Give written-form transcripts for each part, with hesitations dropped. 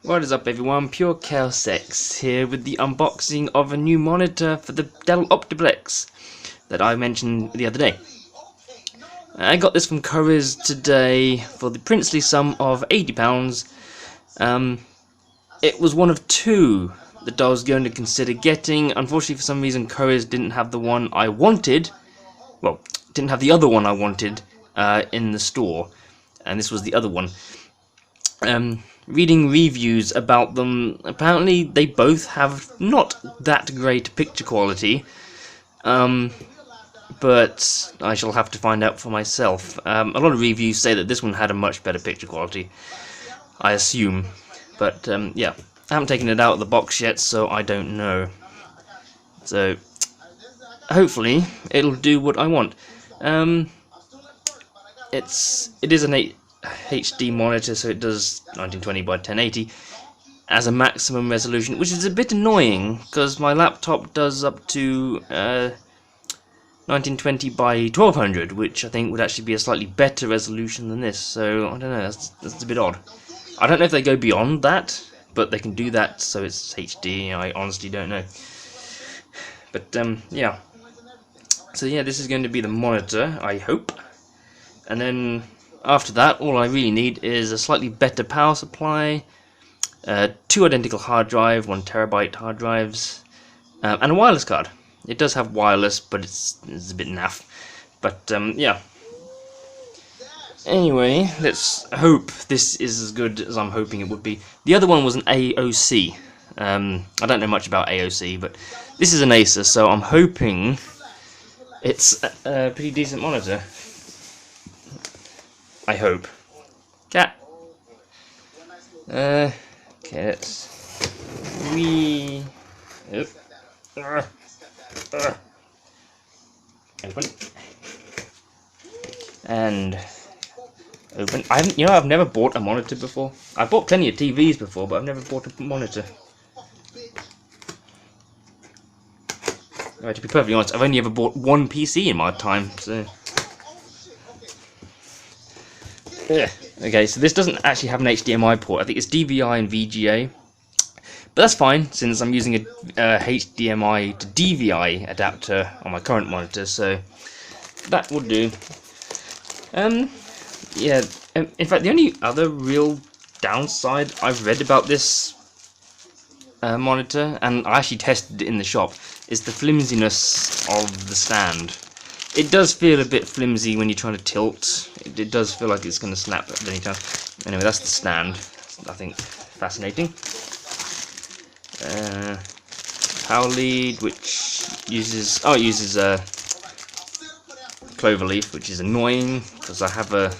What is up everyone, PureChaosX here with the unboxing of a new monitor for the Dell Optiplex that I mentioned the other day. I got this from Currys today for the princely sum of £80. It was one of two that I was going to consider getting. Unfortunately, for some reason Currys didn't have the one I wanted. Well, didn't have the other one I wanted in the store, and this was the other one. Reading reviews about them, apparently they both have not that great picture quality, but I shall have to find out for myself. A lot of reviews say that this one had a much better picture quality, I assume, but yeah, I haven't taken it out of the box yet, so I don't know. So hopefully it'll do what I want. It is an HD monitor, so it does 1920 by 1080 as a maximum resolution, which is a bit annoying because my laptop does up to 1920 by 1200, which I think would actually be a slightly better resolution than this. So I don't know, that's a bit odd. I don't know if they go beyond that, but they can do that so it's HD. I honestly don't know. But yeah. So yeah, this is going to be the monitor, I hope. And then after that, all I really need is a slightly better power supply, 2 identical hard drive, 1 terabyte hard drives, and a wireless card. It does have wireless, but it's a bit naff. But yeah. Anyway, let's hope this is as good as I'm hoping it would be. The other one was an AOC. I don't know much about AOC, but this is an Acer, so I'm hoping it's a pretty decent monitor. I hope. Cat. Okay, let's open and open. I've never bought a monitor before. I've bought plenty of TVs before, but I've never bought a monitor. Right, to be perfectly honest, I've only ever bought one PC in my time, so. Okay, so this doesn't actually have an HDMI port. I think it's DVI and VGA, but that's fine since I'm using a HDMI to DVI adapter on my current monitor, so that will do. Yeah. In fact, the only other real downside I've read about this monitor, and I actually tested it in the shop, is the flimsiness of the stand. It does feel a bit flimsy when you're trying to tilt. It does feel like it's going to snap at any time. Anyway, that's the stand. I think fascinating. Power lead, which uses cloverleaf, which is annoying because I have a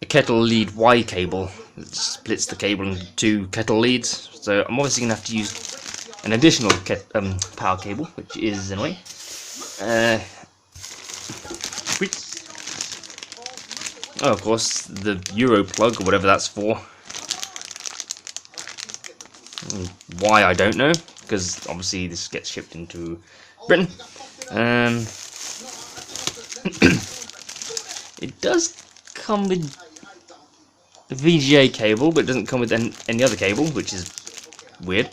kettle lead Y cable that splits the cable into 2 kettle leads. So I'm obviously going to have to use an additional power cable, which is annoying. Oh, of course, the Euro plug, or whatever that's for. Why, I don't know, because obviously this gets shipped into Britain. It does come with the VGA cable, but it doesn't come with any other cable, which is weird.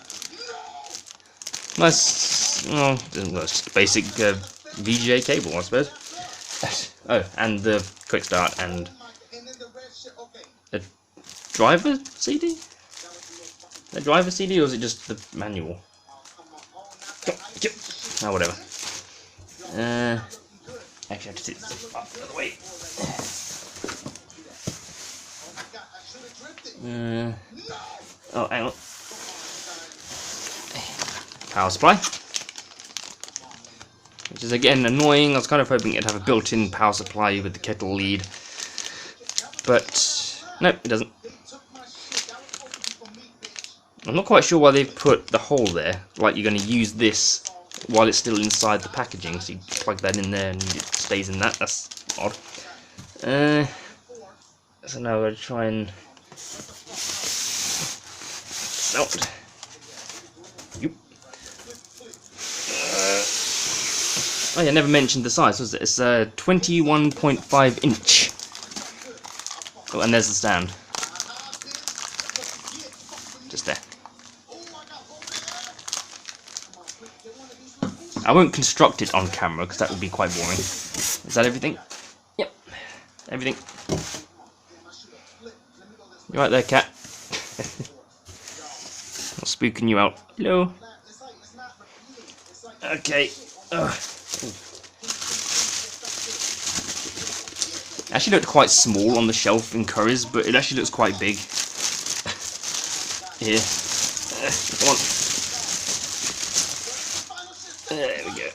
Nice, well, it's just basic VGA cable, I suppose. Oh, and the quick start and a driver CD? A driver CD, or is it just the manual? Oh, whatever. Actually, I have to take this up the other way. Oh, hang on. Power supply, which is again annoying. I was kind of hoping it'd have a built-in power supply with the kettle lead, but nope, it doesn't. I'm not quite sure why they've put the hole there, like you're going to use this while it's still inside the packaging, so you plug that in there and it stays in that. That's odd. So now we're going to try and out. Oh yeah, I never mentioned the size, was it? It's 21.5 inch. Oh, and there's the stand. just there. I won't construct it on camera because that would be quite boring. Is that everything? Yep, everything. You right there, cat? I'm spooking you out. Hello. Okay. Actually looked quite small on the shelf in Curry's, but it actually looks quite big. Here. Come on. There we go.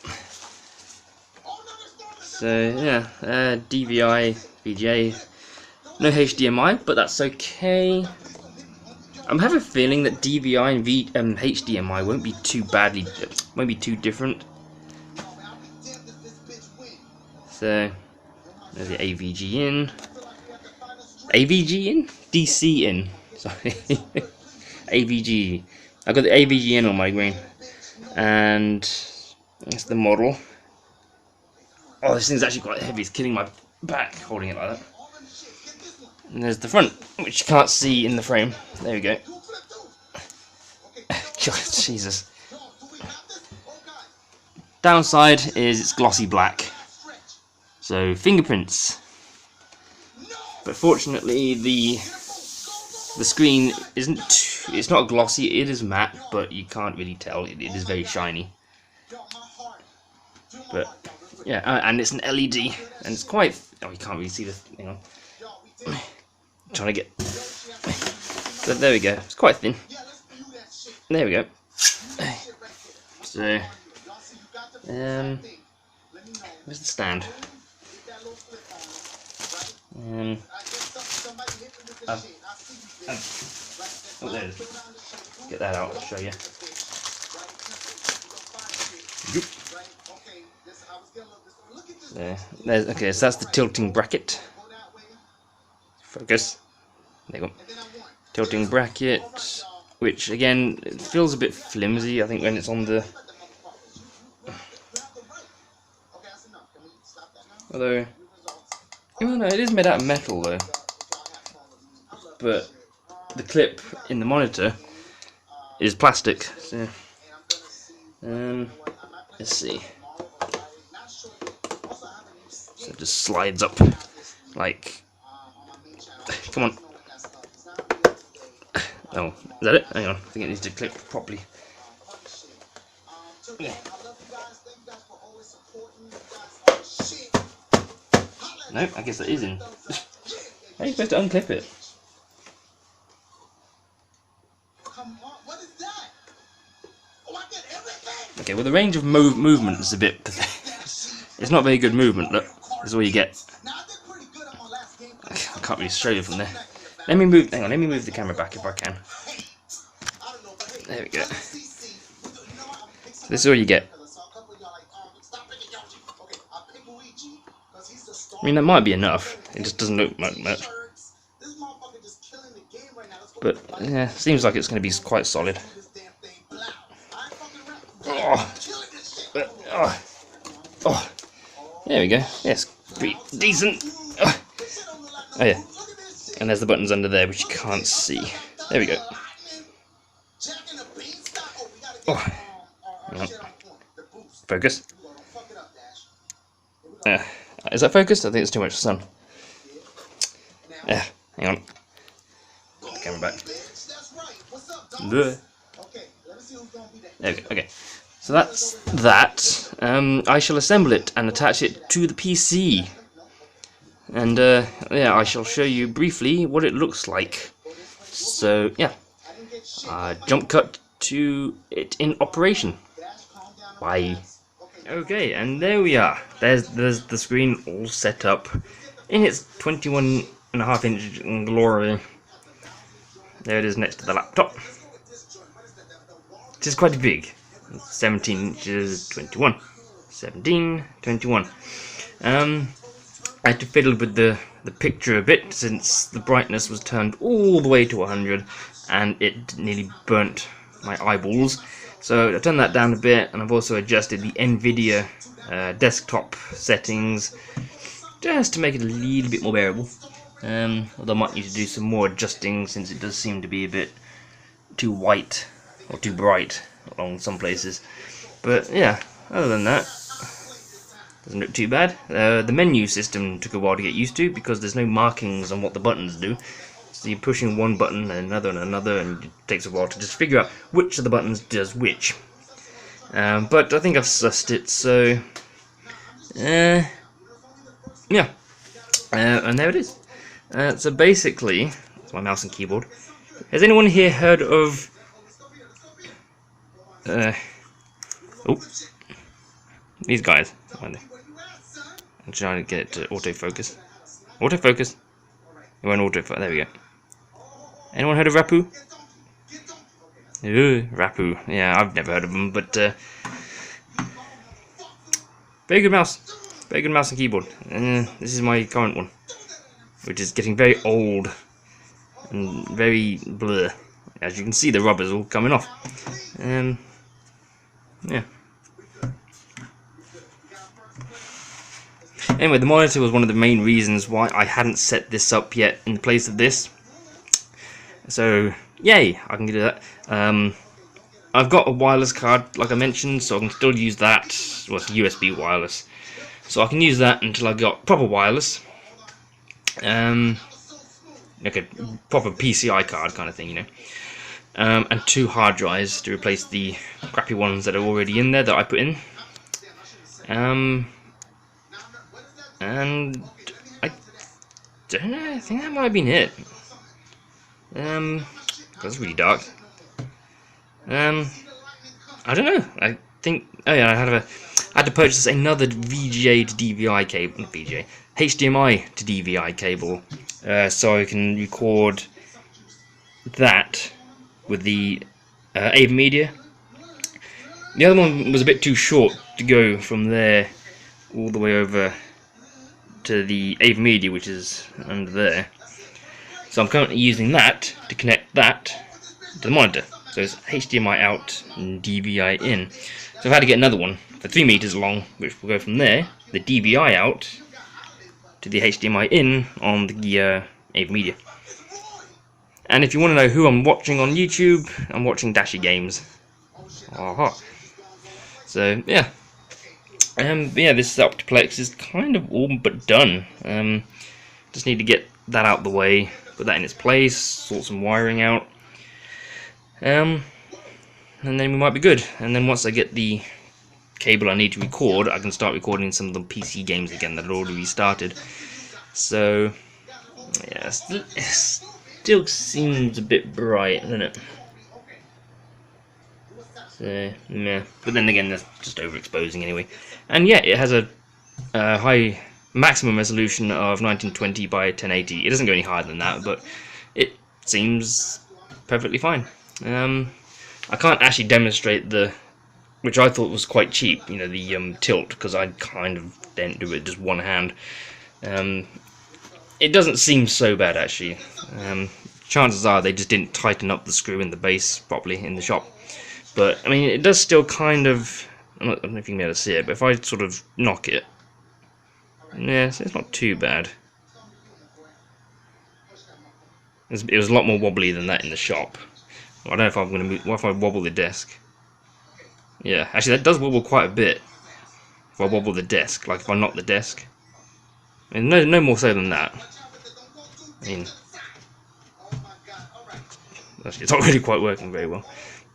So yeah, DVI, VGA, no HDMI, but that's okay. I'm having a feeling that DVI and HDMI won't be too different. So there's the AVG in, DC in. Sorry, AVG. I got the AVG in on my screen, and that's the model. Oh, this thing's actually quite heavy. It's killing my back holding it like that. And there's the front, which you can't see in the frame. There we go. God, Jesus. Downside is it's glossy black. So, fingerprints. But fortunately, the screen isn't... It's not glossy, it is matte, but you can't really tell. It is very shiny. But... yeah, and it's an LED, and it's quite... oh, you can't really see this. Hang on. I'm trying to get... so there we go. It's quite thin. There we go. So... where's the stand? Oh, there it is. Get that out, I'll show you. There's, okay, so that's the tilting bracket. Focus. There you go. Tilting bracket, which again it feels a bit flimsy. I think when it's on the. Although, no, it is made out of metal though. But the clip in the monitor is plastic. So, let's see. So it just slides up, like, come on. Oh, is that it? Hang on, I think it needs to clip properly. Yeah. No, I guess that is in. How are you supposed to unclip it? Okay, well the range of movement is a bit pathetic. It's not very good movement, look. That's all you get. I can't really show you from there. Let me move, hang on, let me move the camera back if I can. There we go. This is all you get. I mean, that might be enough. It just doesn't look much. But, yeah, seems like it's going to be quite solid. Oh. There we go. Yes, pretty decent. Oh yeah. And there's the buttons under there, which you can't see. There we go. Oh. Hang on. Focus. Is that focused? I think it's too much sun. Hang on. Put the camera back. There we go. Okay. So that's that. I shall assemble it and attach it to the PC. And yeah, I shall show you briefly what it looks like. So yeah, jump cut to it in operation. Bye. Okay, and there we are. There's the screen all set up in its 21.5-inch glory. There it is next to the laptop. It is quite big. 17 inches, 21. 17, 21. I had to fiddle with the picture a bit since the brightness was turned all the way to 100 and it nearly burnt my eyeballs. So I turned that down a bit, and I've also adjusted the NVIDIA desktop settings just to make it a little bit more bearable. Although I might need to do some more adjusting since it does seem to be a bit too white or too bright along some places. But yeah, other than that, doesn't look too bad. The menu system took a while to get used to because there's no markings on what the buttons do. So you're pushing one button and another, and it takes a while to just figure out which of the buttons does which. But I think I've sussed it, so yeah. And there it is. So basically, that's my mouse and keyboard. Has anyone here heard of these guys? I'm trying to get it to autofocus. Autofocus. It won't autofocus. There we go. Anyone heard of Rapu? Rapu. Yeah, I've never heard of them, but very good mouse. Very good mouse and keyboard. This is my current one, which is getting very old and very blur. As you can see, the rubber's all coming off. Yeah. Anyway, the monitor was one of the main reasons why I hadn't set this up yet in place of this. So, yay, I can do that. I've got a wireless card, like I mentioned, so I can still use that. Well, it's USB wireless. So I can use that until I got proper wireless. Like a proper PCI card kind of thing, you know. And 2 hard drives to replace the crappy ones that are already in there that I put in. And I don't know, I think that might have been it. That's really dark. I don't know. I think. Oh yeah, I had to purchase another VGA to DVI cable, not VGA, HDMI to DVI cable, so I can record that with the AV Media. The other one was a bit too short to go from there all the way over to the AV Media, which is under there. So I'm currently using that to connect that to the monitor. So it's HDMI out and DVI in. So I've had to get another one for 3 meters long, which will go from there, the DVI out, to the HDMI in on the AV Media. And if you want to know who I'm watching on YouTube, I'm watching Dashy Games. Aha. So yeah. Yeah, this Optiplex is kind of all but done. Just need to get that out the way, put that in its place, sort some wiring out, and then we might be good. And then once I get the cable I need to record, I can start recording some of the PC games again that had already restarted. So yeah, it still seems a bit bright, doesn't it? So yeah, but then again, that's just overexposing anyway. And yeah, it has a high maximum resolution of 1920 by 1080. It doesn't go any higher than that, but it seems perfectly fine. I can't actually demonstrate the, which I thought was quite cheap, you know, the tilt, because I kind of didn't do it just one hand. It doesn't seem so bad actually. Chances are they just didn't tighten up the screw in the base properly in the shop. But I mean, it does still kind of, I don't know if you can be able to see it, but if I sort of knock it, yeah, it's not too bad. It was a lot more wobbly than that in the shop. I don't know if I'm going to move. What if I wobble the desk? Yeah, actually that does wobble quite a bit. If I wobble the desk, like if I knock the desk. I mean, no more so than that. I mean, actually, it's not really quite working very well.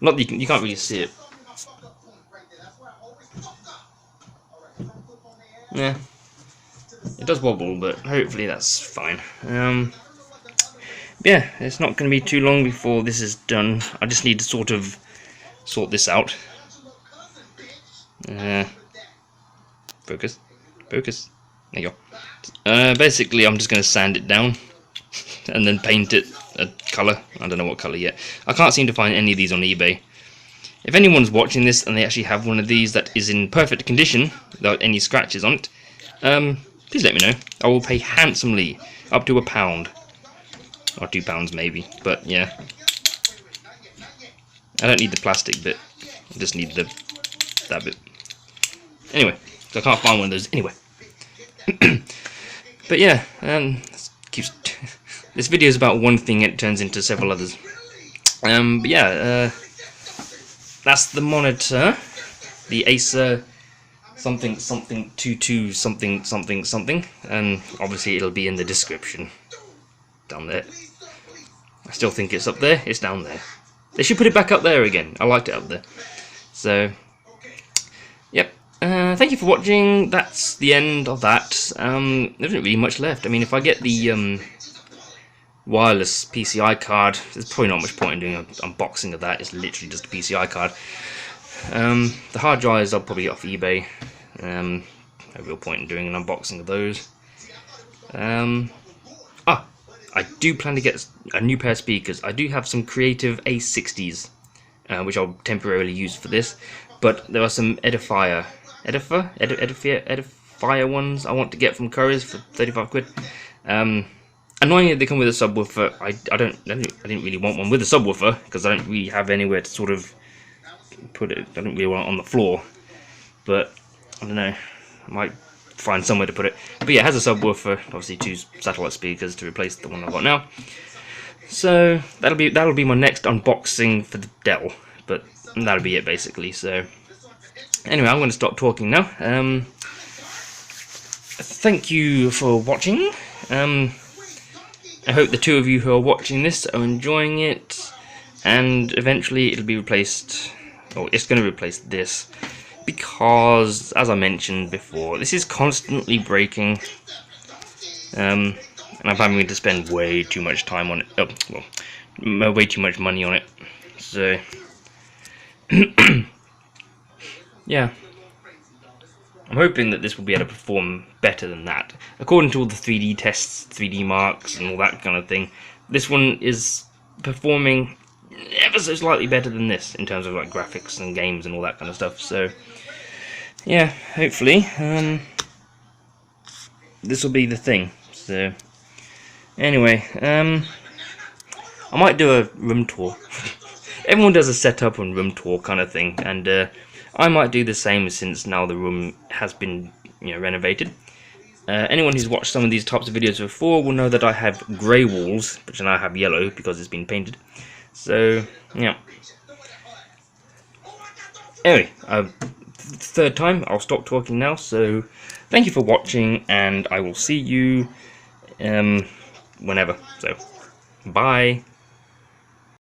Not that you can't really see it. Yeah, it does wobble, but hopefully that's fine. Yeah, it's not going to be too long before this is done. I just need to sort this out. Focus. There you go. Basically, I'm just going to sand it down and then paint it a colour. I don't know what colour yet. I can't seem to find any of these on eBay. If anyone's watching this and they actually have one of these that is in perfect condition without any scratches on it, please let me know. I will pay handsomely, up to £1 or £2 maybe. But yeah, I don't need the plastic bit. I just need that bit. Anyway, so I can't find one of those anyway. But yeah, this video is about one thing, it turns into several others. But yeah, that's the monitor, the Acer something 22 something, and obviously it'll be in the description down there. I still think it's up there. It's down there. They should put it back up there again. I liked it up there. So, yep. Thank you for watching. That's the end of that. There isn't really much left. I mean, if I get the wireless PCI card, there's probably not much point in doing an unboxing of that. It's literally just a PCI card. The hard drives I'll probably get off eBay. No real point in doing an unboxing of those. I do plan to get a new pair of speakers. I do have some Creative A60s, which I'll temporarily use for this. But there are some Edifier ones I want to get from Curry's for 35 quid. Annoyingly, they come with a subwoofer. I didn't really want one with a subwoofer because I don't really have anywhere to sort of put it. I don't really want it on the floor, but I don't know. I might find somewhere to put it. But yeah, it has a subwoofer. Obviously, 2 satellite speakers to replace the one I've got now. So that'll be my next unboxing for the Dell. But that'll be it basically. So anyway, I'm going to stop talking now. Thank you for watching. I hope the 2 of you who are watching this are enjoying it, and eventually it'll be replaced, or it's going to replace this, because, as I mentioned before, this is constantly breaking, and I'm having to spend way too much time on it, way too much money on it, so, yeah. I'm hoping that this will be able to perform better than that. According to all the 3D tests, 3D marks, and all that kind of thing, this one is performing ever so slightly better than this in terms of like graphics and games and all that kind of stuff. So, yeah, hopefully this will be the thing. So, anyway, I might do a room tour. Everyone does a setup and room tour kind of thing, and I might do the same since now the room has been, renovated. Anyone who's watched some of these types of videos before will know that I have grey walls, which now have yellow because it's been painted. So, yeah. Anyway, third time, I'll stop talking now. So, thank you for watching, and I will see you whenever. So, bye.